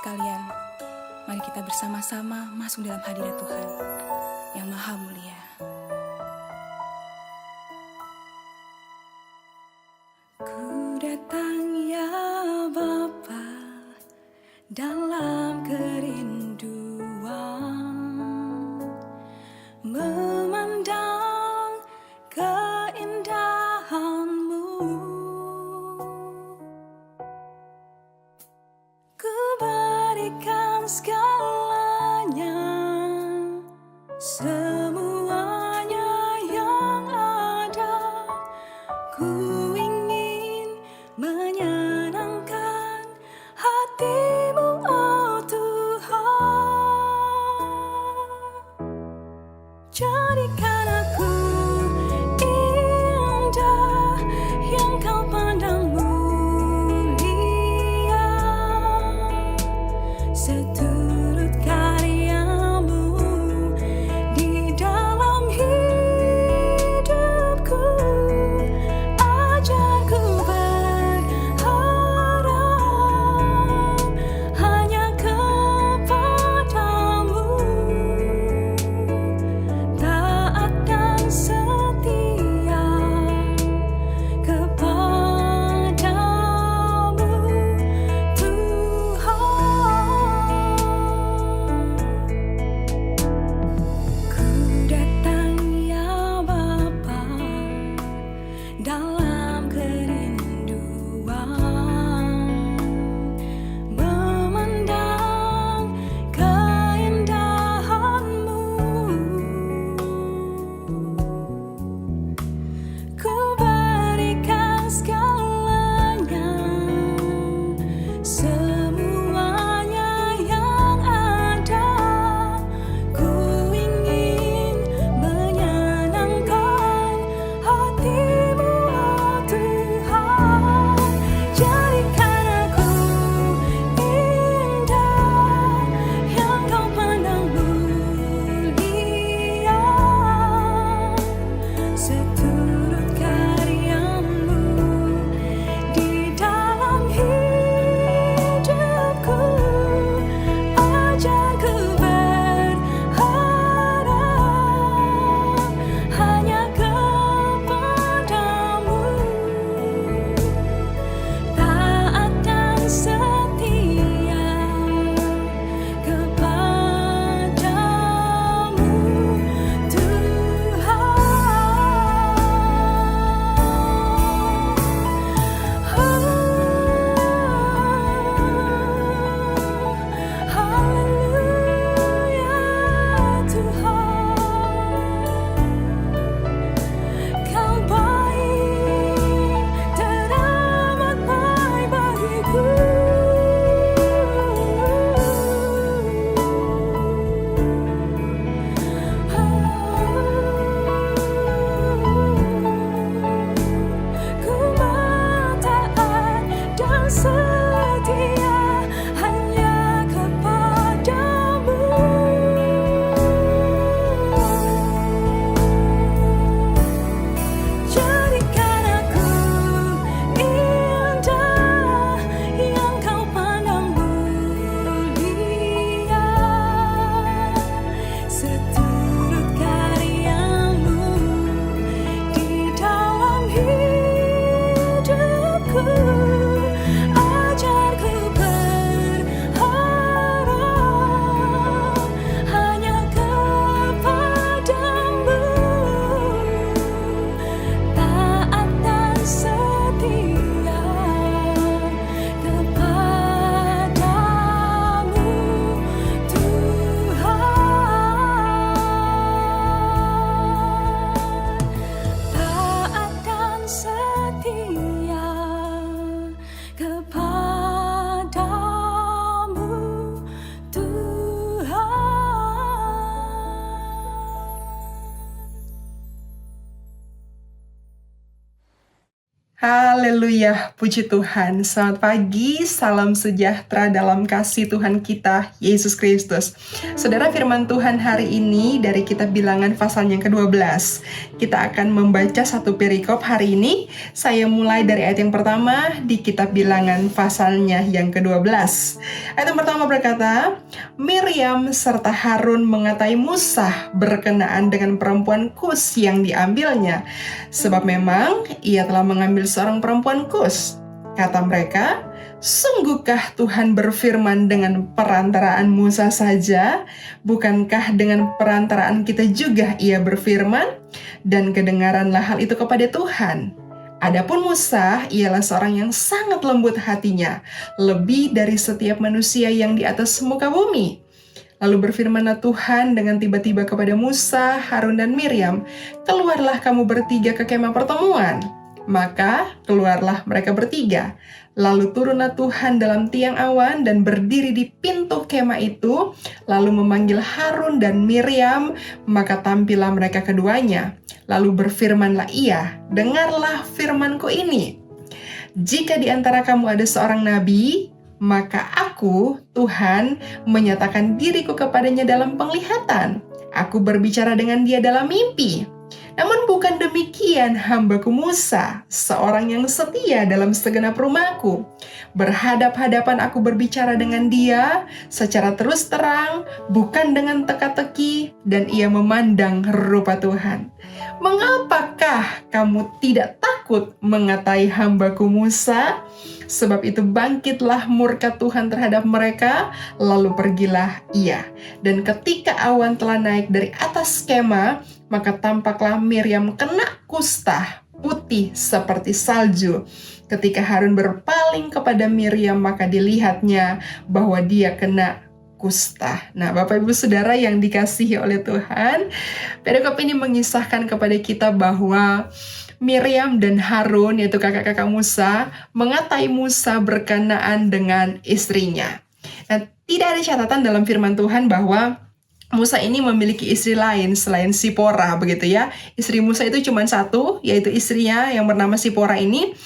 sekalian, mari kita bersama-sama masuk dalam hadirat Tuhan yang Maha Mulia. Ku datang ya Bapa dalam kerinduan, memandang keindahan-Mu. Ku berikan segalanya, semuanya yang ada. Ku ingin menyenangkan hati-Mu, oh Tuhan. Jadikan aku indah yang Kau pandang mulia, seturut karya-Mu di dalam hidupku. Ajarku berharap hanya kepadamu, tak Haleluya, puji Tuhan. Selamat pagi, salam sejahtera dalam kasih Tuhan kita, Yesus Kristus. Saudara, firman Tuhan hari ini dari kitab Bilangan pasal yang ke-12. Kita akan membaca satu perikop hari ini. Saya mulai dari ayat yang pertama di kitab Bilangan pasalnya yang ke-12. Ayat yang pertama berkata, Miriam serta Harun mengatai Musa berkenaan dengan perempuan Kus yang diambilnya, sebab memang ia telah mengambil seorang perempuan Kus. Kata mereka, sungguhkah Tuhan berfirman dengan perantaraan Musa saja? Bukankah dengan perantaraan kita juga ia berfirman? Dan kedengaranlah hal itu kepada Tuhan. Adapun Musa ialah seorang yang sangat lembut hatinya, lebih dari setiap manusia yang di atas muka bumi. Lalu berfirmanlah Tuhan dengan tiba-tiba kepada Musa, Harun, dan Miriam, keluarlah kamu bertiga ke kemah pertemuan. Maka keluarlah mereka bertiga. Lalu turunlah Tuhan dalam tiang awan dan berdiri di pintu kemah itu, lalu memanggil Harun dan Miriam, maka tampillah mereka keduanya. Lalu berfirmanlah ia, dengarlah firmanku ini. Jika di antara kamu ada seorang nabi, maka aku, Tuhan, menyatakan diriku kepadanya dalam penglihatan. Aku berbicara dengan dia dalam mimpi. Namun bukan demikian hambaku Musa, seorang yang setia dalam segenap rumahku. Berhadap-hadapan aku berbicara dengan dia secara terus terang, bukan dengan teka-teki, dan ia memandang rupa Tuhan. Mengapakah kamu tidak takut mengatai hambaku Musa? Sebab itu bangkitlah murka Tuhan terhadap mereka, lalu pergilah ia. Dan ketika awan telah naik dari atas kemah, maka tampaklah Miriam kena kusta putih seperti salju. Ketika Harun berpaling kepada Miriam, maka dilihatnya bahwa dia kena kusta. Nah, Bapak Ibu Saudara yang dikasihi oleh Tuhan, perikop ini mengisahkan kepada kita bahwa Miriam dan Harun, yaitu kakak-kakak Musa, mengatai Musa berkenaan dengan istrinya. Nah, tidak ada catatan dalam firman Tuhan bahwa Musa ini memiliki istri lain selain Sipora, begitu ya. Istri Musa itu cuma satu, yaitu istrinya yang bernama Sipora ini.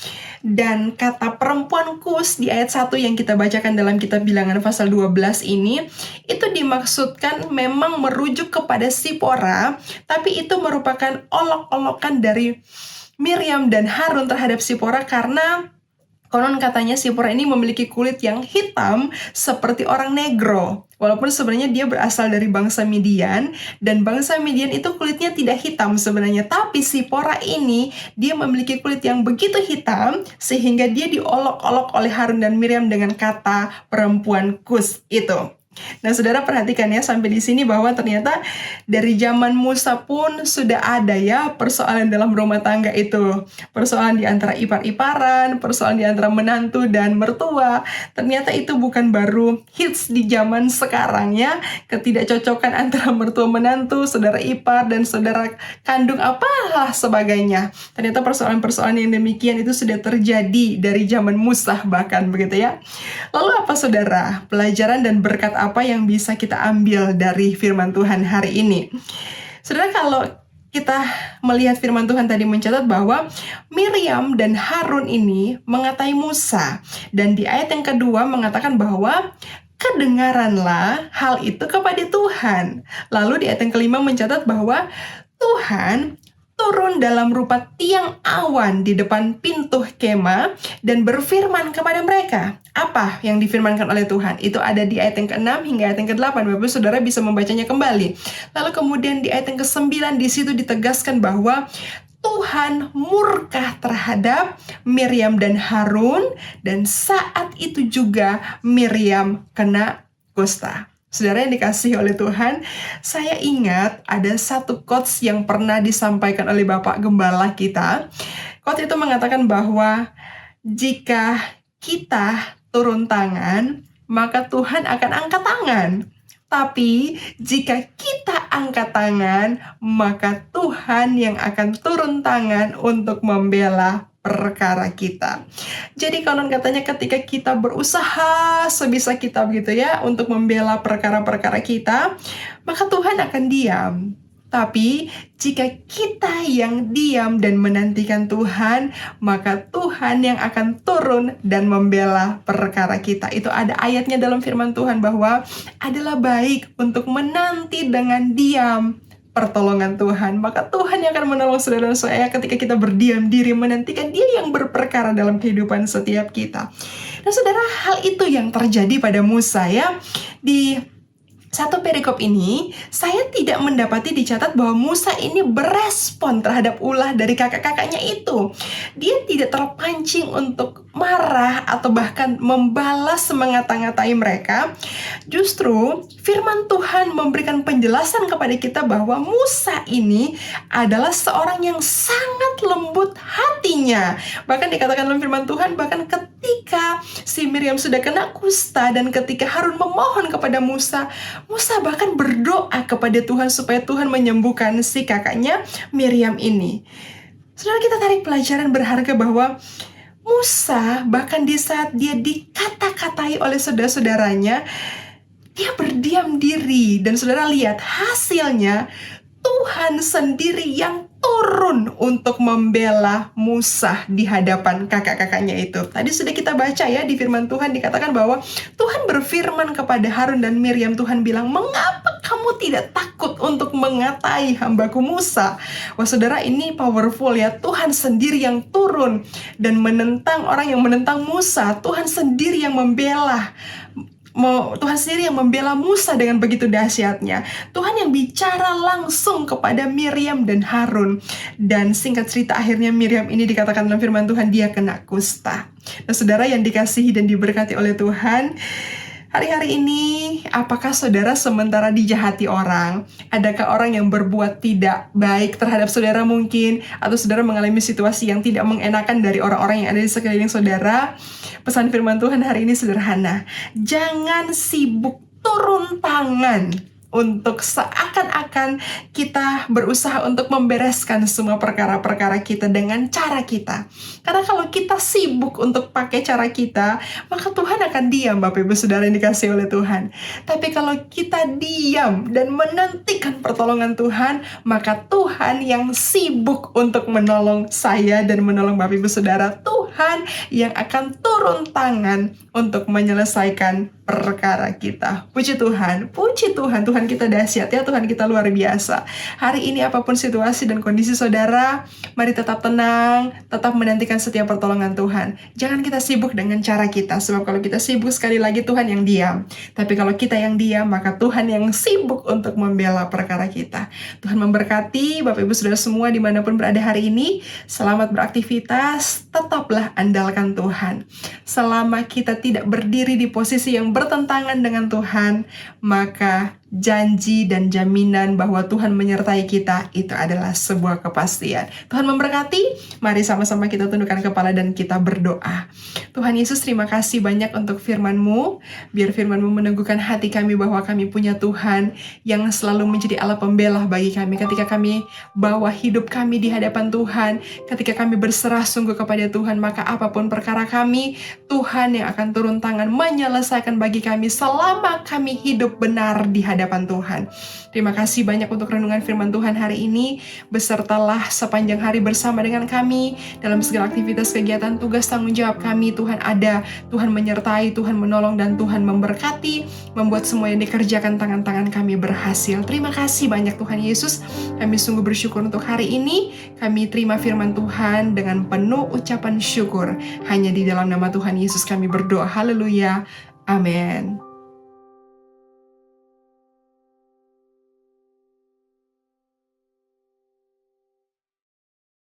Dan kata perempuan Kus di ayat 1 yang kita bacakan dalam kitab Bilangan pasal 12 ini, itu dimaksudkan memang merujuk kepada Sipora, tapi itu merupakan olok-olokan dari Miriam dan Harun terhadap Sipora karena konon katanya Sipora ini memiliki kulit yang hitam seperti orang negro. Walaupun sebenarnya dia berasal dari bangsa Midian, dan bangsa Midian itu kulitnya tidak hitam sebenarnya. Tapi Sipora ini, dia memiliki kulit yang begitu hitam, sehingga dia diolok-olok oleh Harun dan Miriam dengan kata perempuan Kus itu. Nah, saudara perhatikan ya sampai di sini bahwa ternyata dari zaman Musa pun sudah ada ya persoalan dalam rumah tangga itu. Persoalan di antara ipar-iparan, persoalan di antara menantu dan mertua. Ternyata itu bukan baru hits di zaman sekarang ya. Ketidakcocokan antara mertua menantu, saudara ipar dan saudara kandung apalah sebagainya. Ternyata persoalan-persoalan yang demikian itu sudah terjadi dari zaman Musa bahkan begitu ya. Lalu apa saudara? Pelajaran dan berkat apa yang bisa kita ambil dari firman Tuhan hari ini? Saudara, kalau kita melihat firman Tuhan tadi mencatat bahwa Miriam dan Harun ini mengatai Musa. Dan di ayat yang kedua mengatakan bahwa kedengaranlah hal itu kepada Tuhan. Lalu di ayat yang kelima mencatat bahwa Tuhan turun dalam rupa tiang awan di depan pintu kemah dan berfirman kepada mereka. Apa yang difirmankan oleh Tuhan? Itu ada di ayat yang ke-6 hingga ayat yang ke-8. Bapak Saudara bisa membacanya kembali. Lalu kemudian di ayat yang ke-9 di situ ditegaskan bahwa Tuhan murka terhadap Miriam dan Harun, dan saat itu juga Miriam kena kusta. Saudara yang dikasihi oleh Tuhan, saya ingat ada satu quotes yang pernah disampaikan oleh Bapak Gembala kita. Quotes itu mengatakan bahwa jika kita turun tangan, maka Tuhan akan angkat tangan. Tapi jika kita angkat tangan, maka Tuhan yang akan turun tangan untuk membela perkara kita. Jadi konon katanya ketika kita berusaha sebisa kita begitu ya untuk membela perkara-perkara kita, maka Tuhan akan diam. Tapi jika kita yang diam dan menantikan Tuhan, maka Tuhan yang akan turun dan membela perkara kita. Itu ada ayatnya dalam firman Tuhan bahwa adalah baik untuk menanti dengan diam pertolongan Tuhan. Maka Tuhan yang akan menolong saudara dan saya ketika kita berdiam diri menantikan Dia yang berperkara dalam kehidupan setiap kita. Dan saudara, hal itu yang terjadi pada Musa ya. Di satu perikop ini, saya tidak mendapati dicatat bahwa Musa ini berespon terhadap ulah dari kakak-kakaknya itu. Dia tidak terpancing untuk marah atau bahkan membalas mengata-ngatai mereka. Justru firman Tuhan memberikan penjelasan kepada kita bahwa Musa ini adalah seorang yang sangat lembut hatinya. Bahkan dikatakan dalam firman Tuhan, bahkan ketika si Miriam sudah kena kusta dan ketika Harun memohon kepada Musa bahkan berdoa kepada Tuhan supaya Tuhan menyembuhkan si kakaknya Miriam ini. Saudara, kita tarik pelajaran berharga bahwa Musa bahkan di saat dia dikata-katai oleh saudara-saudaranya, dia berdiam diri. Dan saudara lihat hasilnya, Tuhan sendiri yang turun untuk membela Musa di hadapan kakak-kakaknya itu. Tadi sudah kita baca ya di firman Tuhan, dikatakan bahwa Tuhan berfirman kepada Harun dan Miriam. Tuhan bilang, mengapa kamu tidak takut untuk mengatai hambaku Musa? Wah saudara, ini powerful ya. Tuhan sendiri yang turun dan menentang orang yang menentang Musa. Tuhan sendiri yang membela. Tuhan sendiri yang membela Musa dengan begitu dahsyatnya. Tuhan yang bicara langsung kepada Miriam dan Harun. Dan singkat cerita, akhirnya Miriam ini dikatakan dalam firman Tuhan, dia kena kusta. Nah saudara yang dikasihi dan diberkati oleh Tuhan, hari-hari ini, apakah saudara sementara dijahati orang? Adakah orang yang berbuat tidak baik terhadap saudara mungkin? Atau saudara mengalami situasi yang tidak mengenakan dari orang-orang yang ada di sekeliling saudara? Pesan firman Tuhan hari ini sederhana. Jangan sibuk turun tangan untuk seakan-akan kita berusaha untuk membereskan semua perkara-perkara kita dengan cara kita. Karena kalau kita sibuk untuk pakai cara kita, maka Tuhan akan diam, Bapak Ibu Saudara yang dikasihi oleh Tuhan. Tapi kalau kita diam dan menantikan pertolongan Tuhan, maka Tuhan yang sibuk untuk menolong saya dan menolong Bapak Ibu Saudara. Tuhan yang akan turun tangan untuk menyelesaikan perkara kita. Puji Tuhan, Tuhan kita dahsyat ya, Tuhan kita luar biasa. Hari ini apapun situasi dan kondisi saudara, mari tetap tenang, tetap menantikan setiap pertolongan Tuhan. Jangan kita sibuk dengan cara kita, sebab kalau kita sibuk sekali lagi Tuhan yang diam. Tapi kalau kita yang diam, maka Tuhan yang sibuk untuk membela perkara kita. Tuhan memberkati Bapak Ibu Saudara semua dimanapun berada hari ini. Selamat beraktivitas, tetaplah andalkan Tuhan. Selama kita tidak berdiri di posisi yang bertentangan dengan Tuhan, maka janji dan jaminan bahwa Tuhan menyertai kita itu adalah sebuah kepastian. Tuhan memberkati. Mari sama-sama kita tundukkan kepala dan kita berdoa. Tuhan Yesus, terima kasih banyak untuk firman-Mu. Biar firman-Mu meneguhkan hati kami bahwa kami punya Tuhan yang selalu menjadi Allah pembela bagi kami. Ketika kami bawa hidup kami di hadapan Tuhan, ketika kami berserah sungguh kepada Tuhan, maka apapun perkara kami, Tuhan yang akan turun tangan menyelesaikan bagi kami selama kami hidup benar di hadapan Tuhan. Terima kasih banyak untuk renungan firman Tuhan hari ini. Besertalah sepanjang hari bersama dengan kami dalam segala aktivitas, kegiatan, tugas, tanggung jawab kami. Tuhan ada, Tuhan menyertai, Tuhan menolong, dan Tuhan memberkati, membuat semua yang dikerjakan tangan-tangan kami berhasil. Terima kasih banyak Tuhan Yesus. Kami sungguh bersyukur untuk hari ini. Kami terima firman Tuhan dengan penuh ucapan syukur. Hanya di dalam nama Tuhan Yesus kami berdoa. Haleluya. Amin.